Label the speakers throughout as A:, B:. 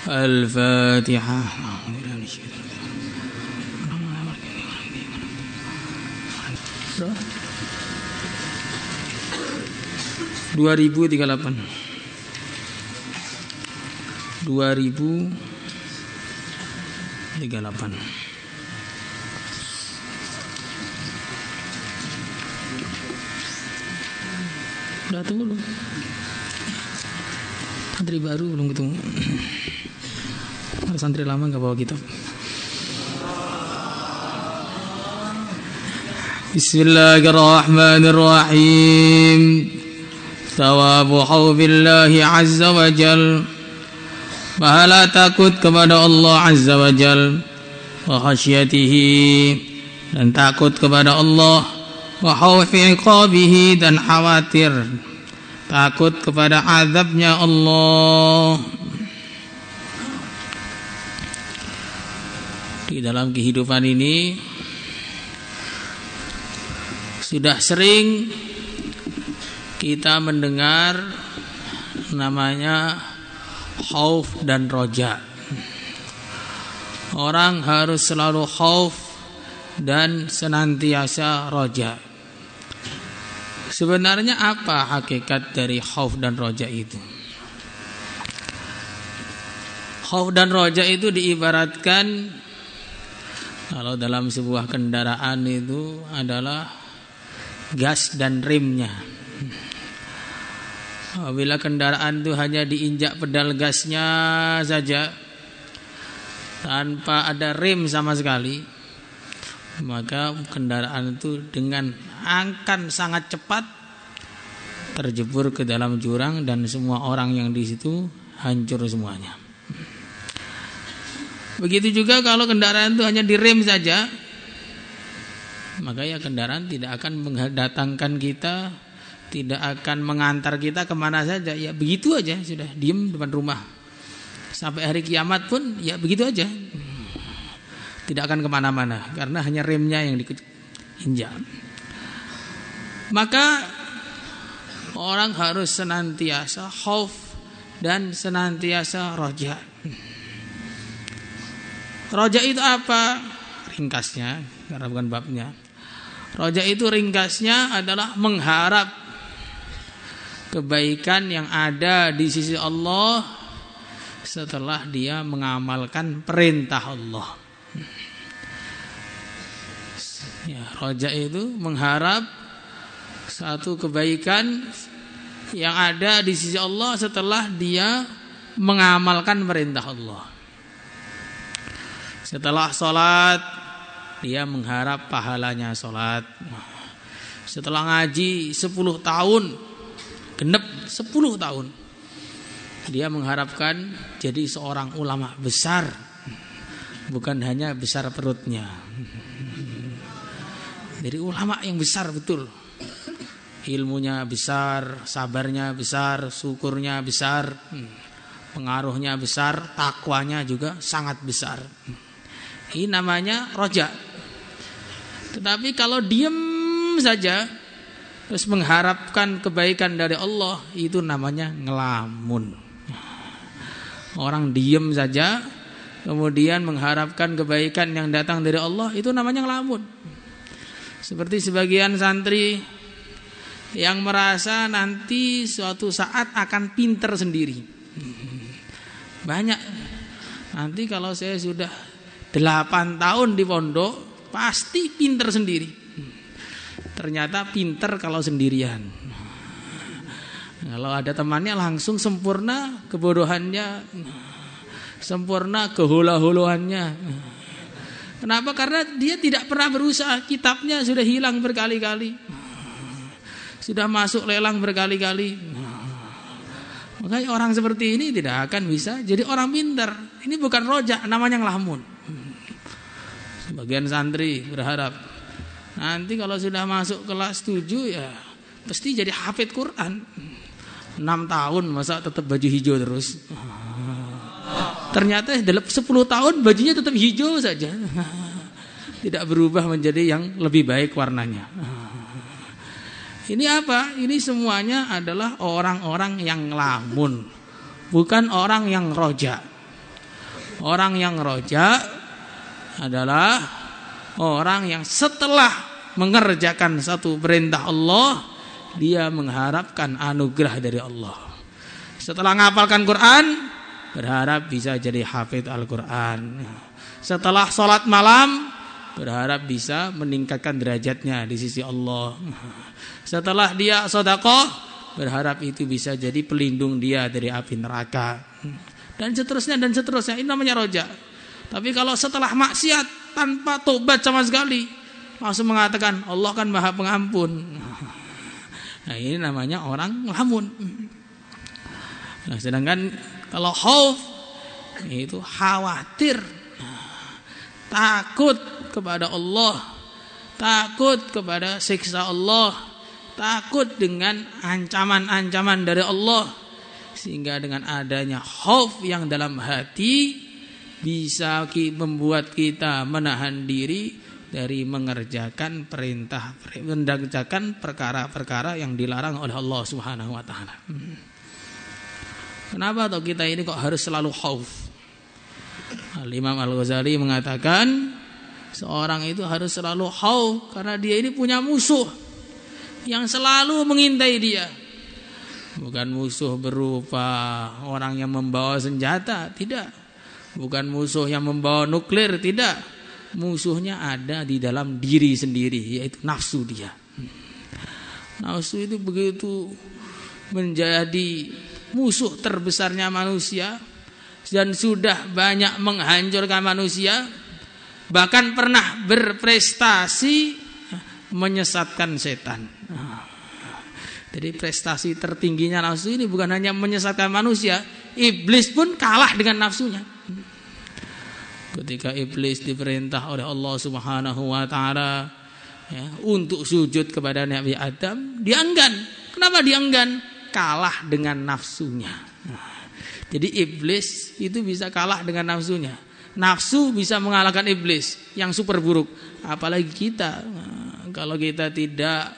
A: Al-Fatihah. 2038. Udah tunggu belum? Santri baru belum ketemu. Ada santri lama nggak bawa kitab. Bismillahirrahmanirrahim. Thawabu haubillahi azza wa jal. Pahala takut kepada Allah azza wa jal. Wa khasyatihi, dan takut kepada Allah. Wa khawfi iqabihi, dan khawatir takut kepada azabnya Allah. Di dalam kehidupan ini sudah sering kita mendengar namanya khauf dan roja. Orang harus selalu khauf dan senantiasa roja. Sebenarnya apa hakikat dari khauf dan roja itu? Khauf dan roja itu diibaratkan kalau dalam sebuah kendaraan itu adalah gas dan remnya. Apabila kendaraan itu hanya diinjak pedal gasnya saja tanpa ada rem sama sekali, maka kendaraan itu dengan akan sangat cepat terjebur ke dalam jurang dan semua orang yang di situ hancur semuanya. Begitu juga kalau kendaraan itu hanya direm saja, maka ya kendaraan tidak akan mendatangkan kita, tidak akan mengantar kita kemana saja. Ya begitu aja, sudah diem depan rumah. Sampai hari kiamat pun ya begitu aja. Tidak akan kemana-mana karena hanya remnya yang diinjak. Maka orang harus senantiasa khauf dan senantiasa roja. Roja itu apa? Ringkasnya, karena bukan babnya. Roja itu ringkasnya adalah mengharap kebaikan yang ada di sisi Allah setelah dia mengamalkan perintah Allah. Ya, roja itu mengharap satu kebaikan yang ada di sisi Allah setelah dia mengamalkan perintah Allah. Setelah sholat, dia mengharap pahalanya sholat. Setelah ngaji 10 tahun, genep 10 tahun, dia mengharapkan jadi seorang ulama besar, bukan hanya besar perutnya. Jadi ulama yang besar betul. Ilmunya besar, sabarnya besar, syukurnya besar, pengaruhnya besar, takwanya juga sangat besar. Ini namanya roja. Tetapi kalau diam saja terus mengharapkan kebaikan dari Allah, itu namanya ngelamun. Orang diam saja kemudian mengharapkan kebaikan yang datang dari Allah, itu namanya ngelamun. Seperti sebagian santri yang merasa nanti suatu saat akan pinter sendiri. Banyak. Nanti kalau saya sudah 8 tahun di pondok, pasti pinter sendiri. Ternyata pinter kalau sendirian. Kalau ada temannya langsung sempurna kebodohannya, sempurna kehula-huluannya. Kenapa? Karena dia tidak pernah berusaha. Kitabnya sudah hilang berkali-kali, sudah masuk lelang berkali-kali. Makanya orang seperti ini tidak akan bisa jadi orang pintar. Ini bukan roja, namanya ngelamun. Sebagian santri berharap nanti kalau sudah masuk kelas 7 ya pasti jadi hafid Quran. 6 tahun masa tetap baju hijau terus. Ternyata 10 tahun bajunya tetap hijau saja. Tidak berubah menjadi yang lebih baik warnanya. Ini apa? Ini semuanya adalah orang-orang yang ngelamun, bukan orang yang roja. Orang yang roja adalah orang yang setelah mengerjakan satu perintah Allah, dia mengharapkan anugerah dari Allah. Setelah menghafalkan Quran, berharap bisa jadi hafidh Al-Quran. Setelah sholat malam, berharap bisa meningkatkan derajatnya di sisi Allah. Setelah dia sedekah, berharap itu bisa jadi pelindung dia dari api neraka. Dan seterusnya dan seterusnya. Ini namanya roja. Tapi kalau setelah maksiat tanpa tobat sama sekali, langsung mengatakan Allah kan Maha Pengampun. Nah, ini namanya orang ngelamun. Nah, sedangkan kalau khauf itu khawatir, takut kepada Allah, takut kepada siksa Allah, takut dengan ancaman-ancaman dari Allah. Sehingga dengan adanya khauf yang dalam hati bisa membuat kita menahan diri dari mengerjakan mengerjakan perkara-perkara yang dilarang oleh Allah Subhanahu wa taala. Kenapa toh kita ini kok harus selalu khauf? Al-Imam Al-Ghazali mengatakan seorang itu harus selalu khauf karena dia ini punya musuh yang selalu mengintai dia. Bukan musuh berupa orang yang membawa senjata, tidak. Bukan musuh yang membawa nuklir, tidak. Musuhnya ada di dalam diri sendiri, yaitu nafsu dia. Nafsu itu begitu menjadi musuh terbesarnya manusia dan sudah banyak menghancurkan manusia, bahkan pernah berprestasi menyesatkan setan. Jadi prestasi tertingginya nafsu ini bukan hanya menyesatkan manusia, iblis pun kalah dengan nafsunya. Ketika iblis diperintah oleh Allah Subhanahu wa taala untuk sujud kepada Nabi Adam, dia enggan. Kenapa dia enggan? Kalah dengan nafsunya. Jadi iblis itu bisa kalah dengan nafsunya. Nafsu bisa mengalahkan iblis yang super buruk. Apalagi kita, kalau kita tidak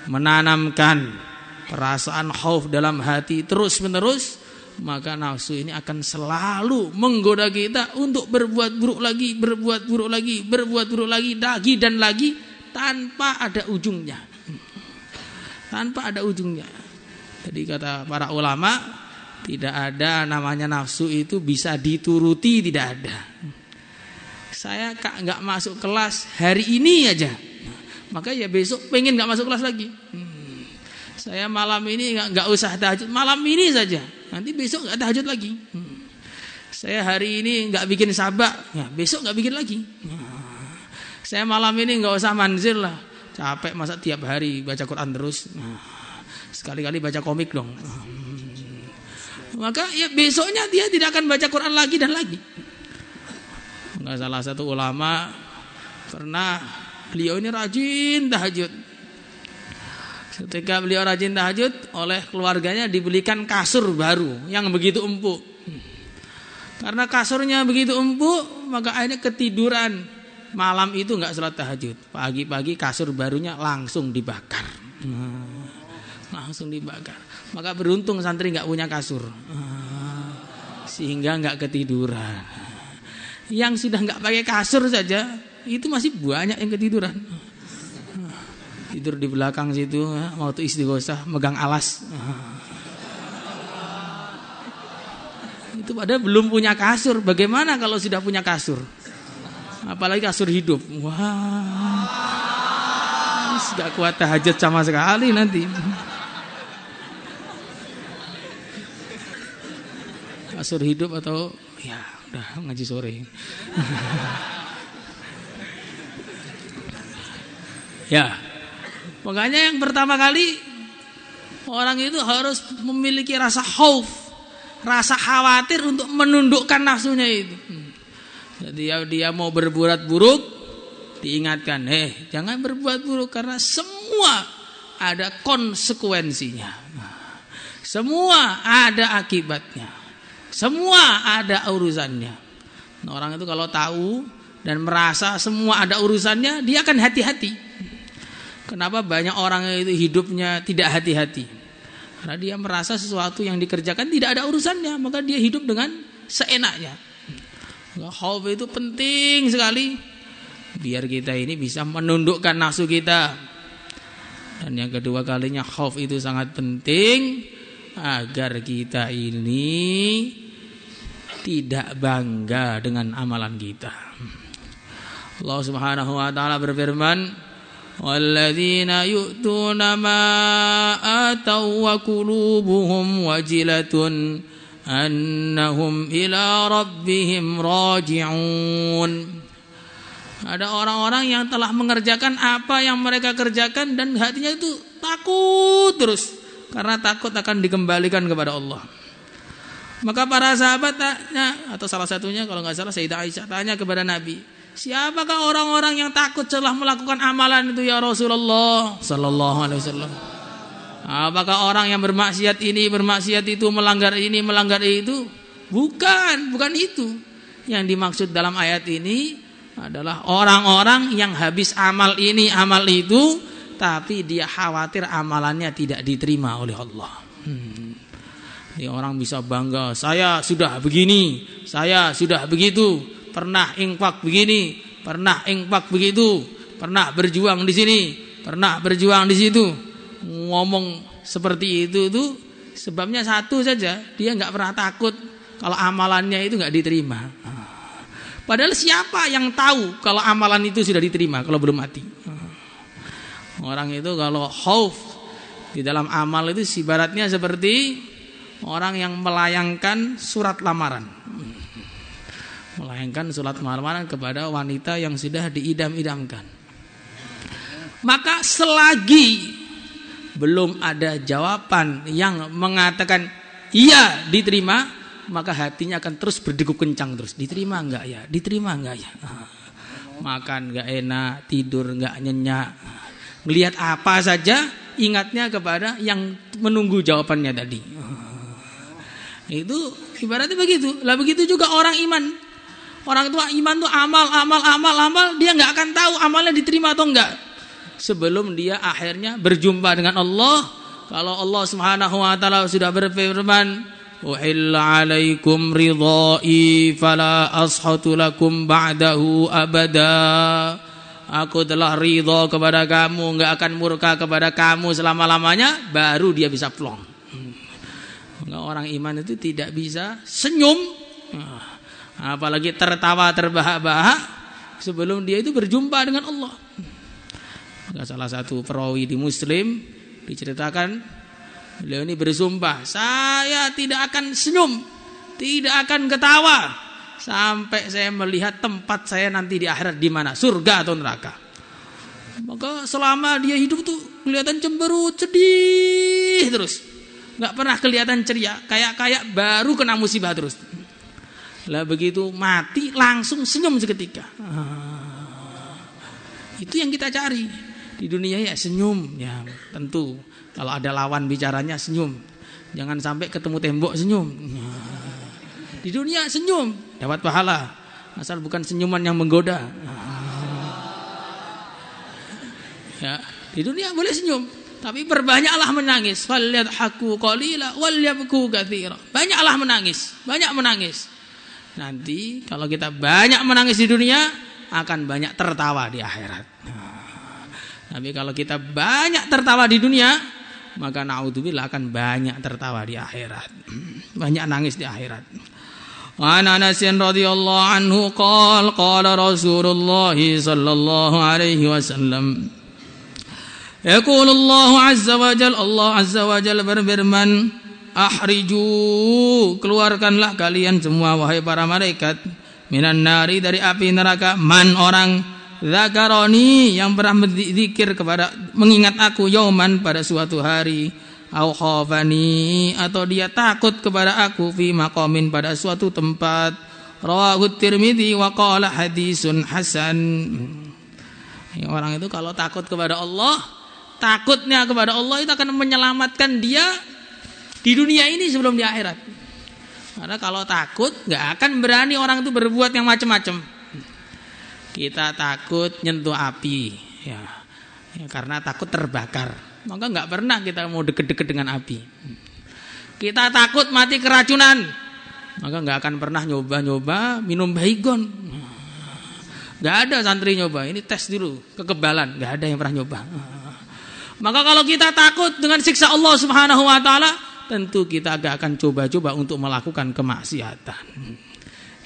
A: menanamkan perasaan khauf dalam hati terus menerus, maka nafsu ini akan selalu menggoda kita untuk berbuat buruk lagi, berbuat buruk lagi, berbuat buruk lagi dan lagi tanpa ada ujungnya. Tanpa ada ujungnya. Jadi kata para ulama, tidak ada namanya nafsu itu bisa dituruti, tidak ada. Saya nggak masuk kelas hari ini aja, maka ya besok pengen nggak masuk kelas lagi. Saya malam ini nggak usah tahajud, malam ini saja. Nanti besok nggak tahajud lagi. Saya hari ini nggak bikin sabak, ya besok nggak bikin lagi. Saya malam ini nggak usah manzil lah, capek masa tiap hari baca Quran terus. Sekali-kali baca komik dong. Maka ya besoknya dia tidak akan baca Quran lagi dan lagi. Nggak, salah satu ulama pernah, beliau ini rajin tahajud. Ketika beliau rajin tahajud, oleh keluarganya dibelikan kasur baru yang begitu empuk. Karena kasurnya begitu empuk, maka akhirnya ketiduran. Malam itu nggak salat tahajud. Pagi-pagi kasur barunya langsung dibakar. Langsung dibakar. Maka beruntung santri nggak punya kasur, sehingga nggak ketiduran. Yang sudah nggak pakai kasur saja, itu masih banyak yang ketiduran. Tidur di belakang situ, waktu istighosah megang alas. Itu padahal belum punya kasur. Bagaimana kalau sudah punya kasur? Apalagi kasur hidup. Wah, gak kuat tahajud sama sekali nanti. Kasur hidup atau ya udah ngaji sore. Ya. Makanya yang pertama kali orang itu harus memiliki rasa khauf, rasa khawatir untuk menundukkan nafsunya itu. Jadi dia mau berbuat buruk, diingatkan, jangan berbuat buruk karena semua ada konsekuensinya. Semua ada akibatnya. Semua ada urusannya. Nah, orang itu kalau tahu dan merasa semua ada urusannya, dia akan hati-hati. Kenapa banyak orang itu hidupnya tidak hati-hati? Karena dia merasa sesuatu yang dikerjakan tidak ada urusannya, maka dia hidup dengan seenaknya. Khauf itu penting sekali biar kita ini bisa menundukkan nafsu kita. Dan yang kedua kalinya, khauf itu sangat penting agar kita ini tidak bangga dengan amalan kita. Allah Subhanahu wa taala berfirman, walladzina yu'tuna ma ataw wa qulubuhum wajilatun annahum ila rabbihim raji'un. Ada orang-orang yang telah mengerjakan apa yang mereka kerjakan dan hatinya itu takut terus, karena takut akan dikembalikan kepada Allah. Maka para sahabat tanya, atau salah satunya kalau nggak salah Sayyidah Aisyah tanya kepada Nabi, siapakah orang-orang yang takut setelah melakukan amalan itu ya Rasulullah sallallahu alaihi wasallam? Apakah orang yang bermaksiat ini, bermaksiat itu, melanggar ini, melanggar itu? Bukan itu. Yang dimaksud dalam ayat ini adalah orang-orang yang habis amal ini, amal itu, tapi dia khawatir amalannya tidak diterima oleh Allah. Ini orang bisa bangga, saya sudah begini, saya sudah begitu, pernah infak begini, pernah infak begitu, pernah berjuang di sini, pernah berjuang di situ. Ngomong seperti itu tuh sebabnya satu saja, dia nggak pernah takut kalau amalannya itu nggak diterima. Padahal siapa yang tahu kalau amalan itu sudah diterima kalau belum mati? Orang itu kalau khauf di dalam amal itu ibaratnya seperti orang yang melayangkan surat lamaran. Melayangkan surat lamaran kepada wanita yang sudah diidam-idamkan. Maka selagi belum ada jawaban yang mengatakan iya diterima, maka hatinya akan terus berdegup kencang terus. Diterima enggak ya? Diterima enggak ya? Makan enggak enak, tidur enggak nyenyak. Melihat apa saja ingatnya kepada yang menunggu jawabannya tadi. Itu ibaratnya begitu. Lah begitu juga orang iman. Orang tua iman tuh amal, dia nggak akan tahu amalnya diterima atau enggak sebelum dia akhirnya berjumpa dengan Allah. Kalau Allah Subhanahu wa taala sudah berfirman, "Uhilla 'alaikum ridha'i fala ashatu lakum ba'dahu abada." Aku telah ridha kepada kamu, enggak akan murka kepada kamu selama-lamanya, baru dia bisa plong. Orang iman itu tidak bisa senyum, apalagi tertawa terbahak-bahak sebelum dia itu berjumpa dengan Allah. Salah satu perawi di Muslim diceritakan, beliau ini bersumpah, saya tidak akan senyum, tidak akan ketawa sampai saya melihat tempat saya nanti di akhirat di mana, surga atau neraka. Maka selama dia hidup tuh kelihatan cemberut, sedih terus. Nggak pernah kelihatan ceria, kayak baru kena musibah terus. Lah begitu mati langsung senyum seketika. Itu yang kita cari di dunia ya, senyum ya tentu. Kalau ada lawan bicaranya senyum, jangan sampai ketemu tembok senyum. Di dunia senyum dapat pahala, asal bukan senyuman yang menggoda. Ya, di dunia boleh senyum, tapi perbanyaklah menangis. Falyadhaku qalila walyabku katsira. Banyaklah menangis, banyak menangis. Nanti kalau kita banyak menangis di dunia, akan banyak tertawa di akhirat. Tapi kalau kita banyak tertawa di dunia, maka naudzubillah akan banyak tertawa di akhirat. Banyak nangis di akhirat. An Anas radhiyallahu anhu qala Rasulullah sallallahu alaihi wasallam, yaqulu Allah azza wa jalla, Allah azza wa jalla berfirman, ahriju, keluarkanlah kalian semua wahai para malaikat, minan nari, dari api neraka, man, orang, zakaroni, yang pernah berzikir kepada, mengingat aku, yauman, pada suatu hari, au khafani, atau dia takut kepada aku, fi maqamin, pada suatu tempat. Rawahu Tirmidzi wa qala hadisun hasan. Orang itu kalau takut kepada Allah, takutnya kepada Allah itu akan menyelamatkan dia di dunia ini sebelum di akhirat. Karena kalau takut nggak akan berani orang itu berbuat yang macam-macam. Kita takut nyentuh api, ya karena takut terbakar. maka nggak pernah kita mau deket-deket dengan api. Kita takut mati keracunan, maka nggak akan pernah nyoba-nyoba minum baygon. Nggak ada santri nyoba, ini tes dulu kekebalan, nggak ada yang pernah nyoba. Maka kalau kita takut dengan siksa Allah Subhanahu wa taala, tentu kita gak akan coba-coba untuk melakukan kemaksiatan.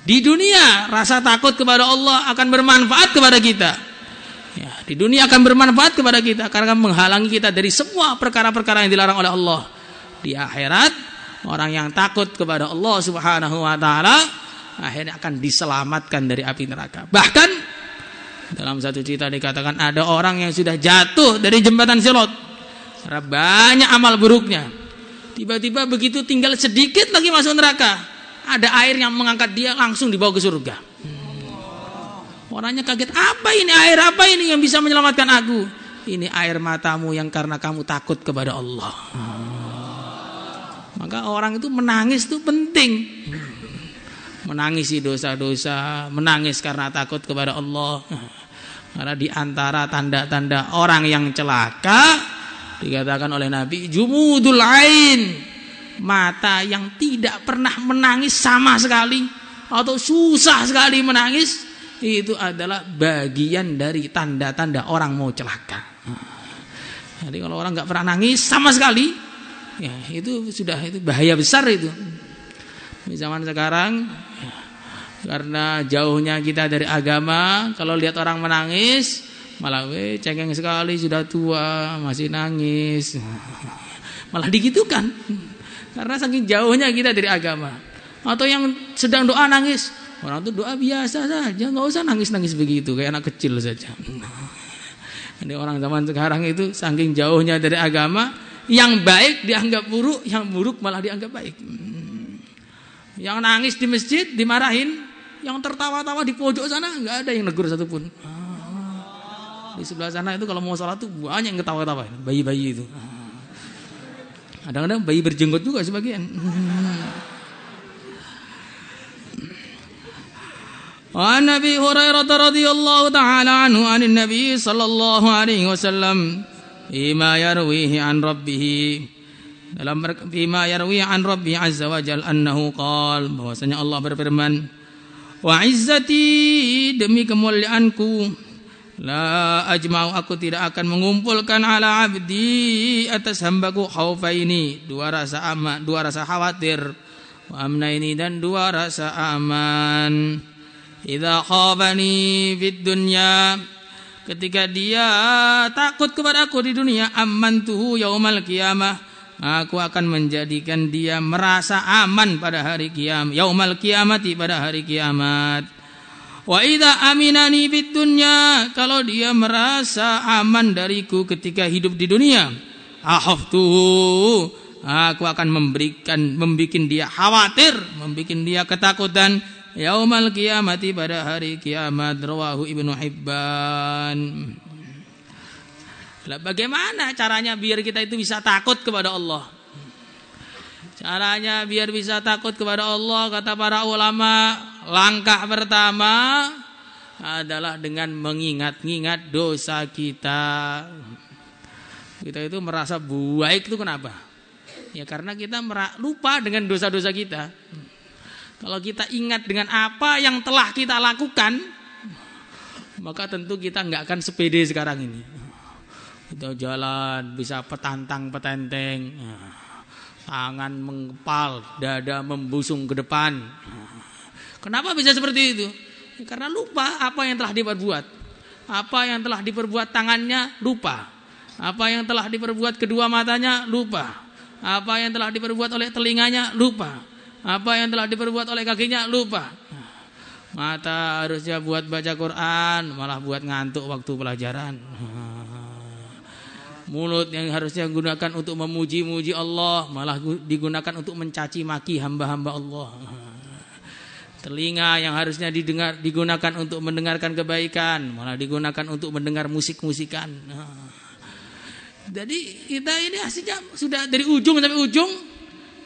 A: Di dunia rasa takut kepada Allah akan bermanfaat kepada kita. Ya, di dunia akan bermanfaat kepada kita karena menghalangi kita dari semua perkara-perkara yang dilarang oleh Allah. Di akhirat, orang yang takut kepada Allah Subhanahu wa taala akhirnya akan diselamatkan dari api neraka. Bahkan dalam satu cerita dikatakan ada orang yang sudah jatuh dari jembatan Sirat karena banyak amal buruknya. Tiba-tiba begitu tinggal sedikit lagi masuk neraka, ada air yang mengangkat dia langsung dibawa ke surga. Orangnya kaget, apa ini air, apa ini yang bisa menyelamatkan aku? Ini air matamu yang karena kamu takut kepada Allah. Maka orang itu menangis itu penting. Menangisi dosa-dosa, menangis karena takut kepada Allah. Karena di antara tanda-tanda orang yang celaka dikatakan oleh Nabi, jumudul ain, mata yang tidak pernah menangis sama sekali atau susah sekali menangis, itu adalah bagian dari tanda-tanda orang mau celaka. Jadi kalau orang nggak pernah nangis sama sekali, ya itu bahaya besar itu. Di zaman sekarang, karena jauhnya kita dari agama, kalau lihat orang menangis malah cengeng sekali, sudah tua masih nangis, malah digitukan karena saking jauhnya kita dari agama. Atau yang sedang doa nangis, orang itu doa biasa saja, nggak usah nangis-nangis begitu kayak anak kecil saja. Jadi orang zaman sekarang itu saking jauhnya dari agama, yang baik dianggap buruk, yang buruk malah dianggap baik. Yang nangis di masjid dimarahin, yang tertawa-tawa di pojok sana nggak ada yang negur satupun. Di sebelah sana itu kalau mau sholat tuh banyak yang ketawa-tawa, bayi-bayi itu. Kadang-kadang bayi berjenggot juga sebagian. Wa Nabi Hurairah radhiyallahu taala anhu anin Nabi sallallahu alaihi wasallam bima yarwihi an rabbih, dalam bima yarwi an rabbi azza wa jal annahu qala, bahwasanya Allah berfirman, wa izzati, demi kemuliaanku, la ajma'u, aku tidak akan mengumpulkan ala abdi, atas hambaku, khaufaini, dua rasa khawatir, wa amnaini, dan dua rasa aman. Idza khafani fid dunya, ketika dia takut kepada aku di dunia, amantuhu yaumal qiyamah, aku akan menjadikan dia merasa aman pada hari kiamat, yaumal qiyamati, pada hari kiamat. Wa idza aminani fid dunya, kalau dia merasa aman dariku ketika hidup di dunia, ahaftuhu, aku akan membuat dia khawatir, membuat dia ketakutan, yaumal qiyamati, pada hari kiamat. Rawahu Ibnu Hibban. Bagaimana caranya biar kita itu bisa takut kepada Allah? Caranya biar bisa takut kepada Allah, kata para ulama, langkah pertama adalah dengan mengingat-ingat dosa kita. Kita itu merasa baik itu kenapa? Ya karena kita lupa dengan dosa-dosa kita. Kalau kita ingat dengan apa yang telah kita lakukan, maka tentu kita nggak akan sepede sekarang ini. Kita jalan bisa petantang-petenteng, tangan mengepal, dada membusung ke depan. Kenapa bisa seperti itu? Ya, karena lupa apa yang telah diperbuat. Apa yang telah diperbuat tangannya, lupa. Apa yang telah diperbuat kedua matanya, lupa. Apa yang telah diperbuat oleh telinganya, lupa. Apa yang telah diperbuat oleh kakinya, lupa. Mata harusnya buat baca Quran, malah buat ngantuk waktu pelajaran. Mulut yang harusnya digunakan untuk memuji-muji Allah, malah digunakan untuk mencaci maki hamba-hamba Allah. Telinga yang harusnya digunakan untuk mendengarkan kebaikan, malah digunakan untuk mendengar musik-musikan. Jadi kita ini hasilnya sudah dari ujung sampai ujung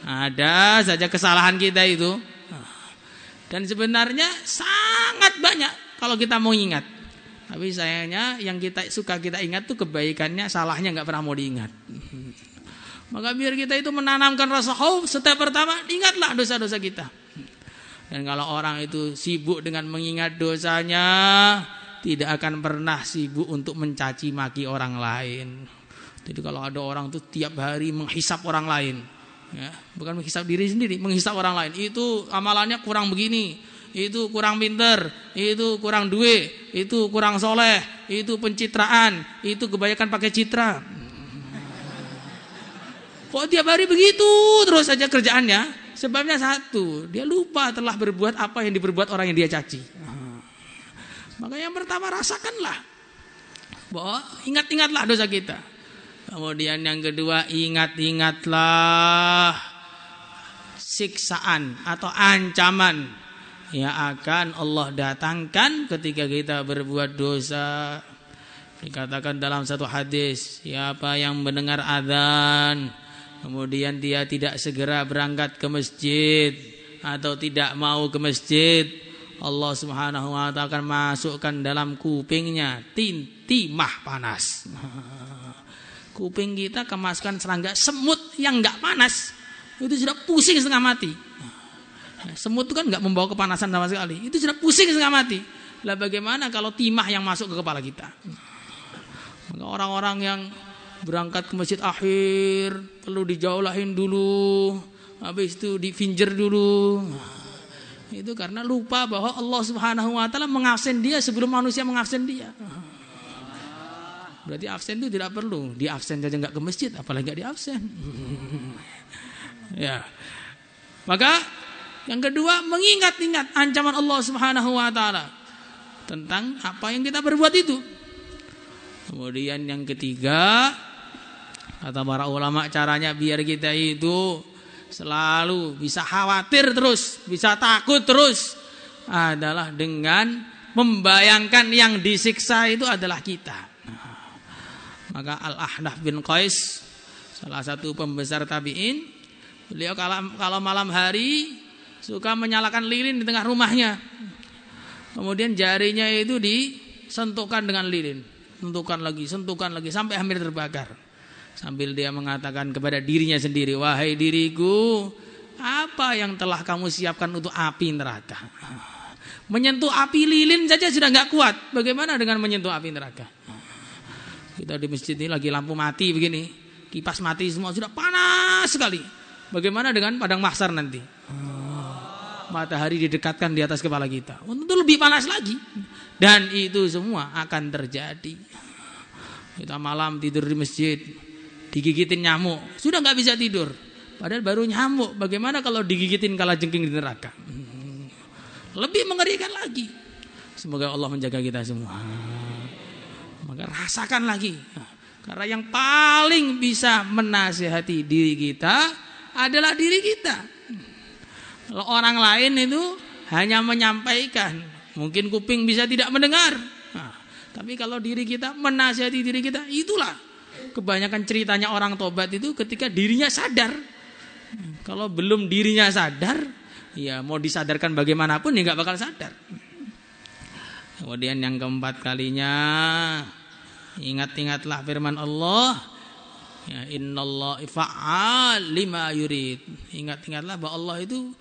A: ada saja kesalahan kita itu. Dan sebenarnya sangat banyak kalau kita mau ingat. Tapi sayangnya yang kita ingat tuh kebaikannya, salahnya nggak pernah mau diingat. Maka biar kita itu menanamkan rasa khauf, step pertama ingatlah dosa-dosa kita. Dan kalau orang itu sibuk dengan mengingat dosanya, tidak akan pernah sibuk untuk mencaci maki orang lain. Jadi kalau ada orang tuh tiap hari menghisap orang lain, ya, bukan menghisap diri sendiri, menghisap orang lain, itu amalannya kurang begini, itu kurang pinter, itu kurang duit, itu kurang soleh, itu pencitraan, itu kebanyakan pakai citra. Kok tiap hari begitu terus saja kerjaannya? Sebabnya satu, dia lupa telah berbuat apa yang diperbuat orang yang dia caci. Maka yang pertama rasakanlah bahwa ingat-ingatlah dosa kita. Kemudian yang kedua, ingat-ingatlah siksaan atau ancaman yang akan Allah datangkan ketika kita berbuat dosa. Dikatakan dalam satu hadis, siapa yang mendengar azan kemudian dia tidak segera berangkat ke masjid atau tidak mau ke masjid, Allah Subhanahu wa taala akan masukkan dalam kupingnya timah panas. Kuping kita kemasukan serangga semut yang enggak panas, itu sudah pusing setengah mati. Semut itu kan enggak membawa kepanasan sama sekali, itu sudah pusing setengah mati. Lah bagaimana kalau timah yang masuk ke kepala kita? Maka orang-orang yang berangkat ke masjid akhir perlu dijauhlain dulu, habis itu difinjer dulu. Itu karena lupa bahwa Allah Subhanahu wa taala mengabsen dia sebelum manusia mengabsen dia. Berarti absen itu tidak perlu, di absen saja enggak ke masjid, apalagi enggak di absen. Ya. Maka yang kedua, mengingat-ingat ancaman Allah Subhanahu wa taala tentang apa yang kita berbuat itu. Kemudian yang ketiga, kata para ulama, caranya biar kita itu selalu bisa khawatir terus, bisa takut terus, adalah dengan membayangkan yang disiksa itu adalah kita. Maka Al-Ahnaf bin Qais, salah satu pembesar tabi'in, beliau kalau malam hari suka menyalakan lilin di tengah rumahnya. Kemudian jarinya itu disentuhkan dengan lilin, sentuhkan lagi sampai hampir terbakar. Sambil dia mengatakan kepada dirinya sendiri, wahai diriku, apa yang telah kamu siapkan untuk api neraka? Menyentuh api lilin saja sudah enggak kuat, bagaimana dengan menyentuh api neraka? Kita di masjid ini lagi lampu mati begini, kipas mati semua, sudah panas sekali. Bagaimana dengan padang mahsyar nanti? Matahari didekatkan di atas kepala kita, tentu lebih panas lagi. Dan itu semua akan terjadi. Kita malam tidur di masjid, digigitin nyamuk, sudah nggak bisa tidur. Padahal baru nyamuk, bagaimana kalau digigitin kalajengking di neraka? Lebih mengerikan lagi. Semoga Allah menjaga kita semua. Maka rasakan lagi. Karena yang paling bisa menasihati diri kita adalah diri kita. Kalau orang lain itu hanya menyampaikan, mungkin kuping bisa tidak mendengar. Tapi kalau diri kita menasihati diri kita, itulah kebanyakan ceritanya orang tobat itu ketika dirinya sadar. Kalau belum dirinya sadar, ya mau disadarkan bagaimanapun ya nggak bakal sadar. Kemudian yang keempat kalinya, ingat-ingatlah firman Allah, ya, innallaha fa'al lima yurid. Ingat-ingatlah bahwa Allah itu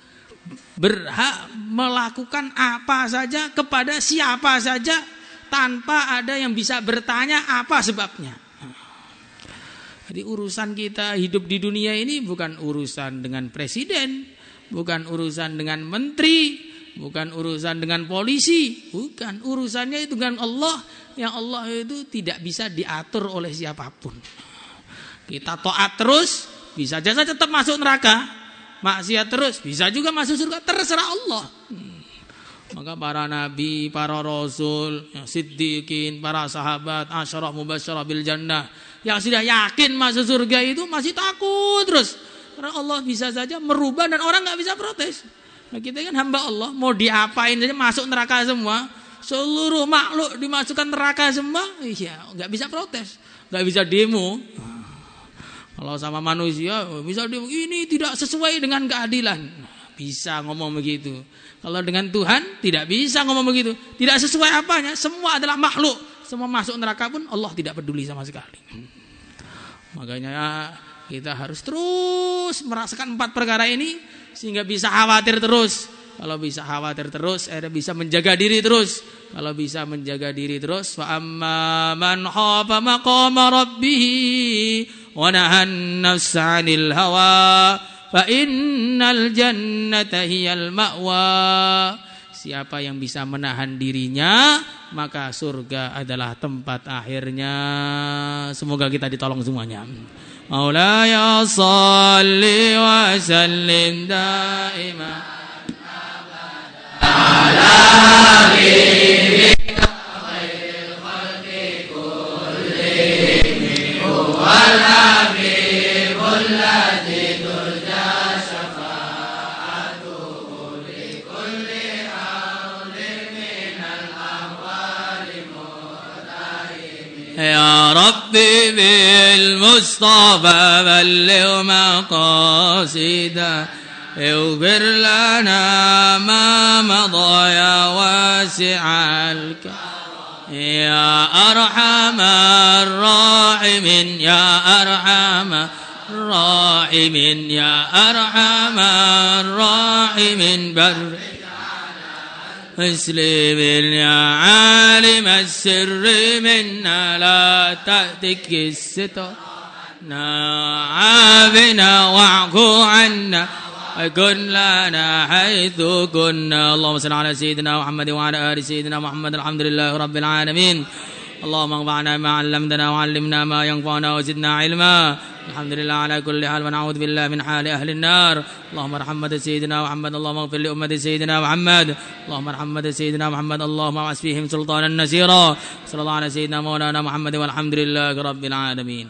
A: berhak melakukan apa saja kepada siapa saja tanpa ada yang bisa bertanya apa sebabnya. Jadi urusan kita hidup di dunia ini bukan urusan dengan presiden, bukan urusan dengan menteri, bukan urusan dengan polisi, bukan, urusannya itu dengan Allah, yang Allah itu tidak bisa diatur oleh siapapun. Kita taat terus, bisa saja tetap masuk neraka. Maksiat terus, bisa juga masuk surga, terserah Allah. Maka para nabi, para rasul, siddiqin, para sahabat, asyarah mubasyarah bil jannah, yang sudah yakin masuk surga itu masih takut terus. Karena Allah bisa saja merubah dan orang gak bisa protes. Nah, kita kan hamba Allah, mau diapain saja masuk neraka semua. Seluruh makhluk dimasukkan neraka semua, iya, gak bisa protes, gak bisa demo. Kalau sama manusia bisa demo, ini tidak sesuai dengan keadilan. bisa ngomong begitu. Kalau dengan Tuhan tidak bisa ngomong begitu. Tidak sesuai apanya. Semua adalah makhluk. Semua masuk neraka pun Allah tidak peduli sama sekali. Makanya kita harus terus merasakan 4 perkara ini sehingga bisa khawatir terus. Kalau bisa khawatir terus, bisa menjaga diri terus. Kalau bisa menjaga diri terus, fa amma man khafa maqama rabbih wa nahan nafsa 'anil hawa fa innal jannata hiyal ma'wa. Siapa yang bisa menahan dirinya, maka surga adalah tempat akhirnya. Semoga kita ditolong semuanya. Maulaya shalli wa sallim daima ala habibika khairil khalqi kullihim huwal habibul ladzi turja syafa'atuhu li kulli hawlin minal ahwali mutahim ya rabbi bil mustafa balligh maqasida اغفر لنا ما مضى يا واسع الكرم يا أرحم الراحمين يا أرحم الراحمين يا أرحم الراحمين بر مسلم يا عالم السر منا لا تأتك الستر عافنا واعفو عنا كن لنا حيث كنا اللهم صل على سيدنا محمد وعلى آل سيدنا محمد الحمد لله رب العالمين اللهم انفعنا ما علمتنا وعلمنا ما ينفعنا وزدنا علما الحمد لله على كل حال ونعوذ بالله من حال أهل النار اللهم ارحم سيدنا محمد اللهم اغفر لأمة سيدنا محمد اللهم ارحم سيدنا محمد اللهم ابعث فيهم سلطانا نصيرا صلى الله على سيدنا مولانا محمد والحمد لله رب العالمين.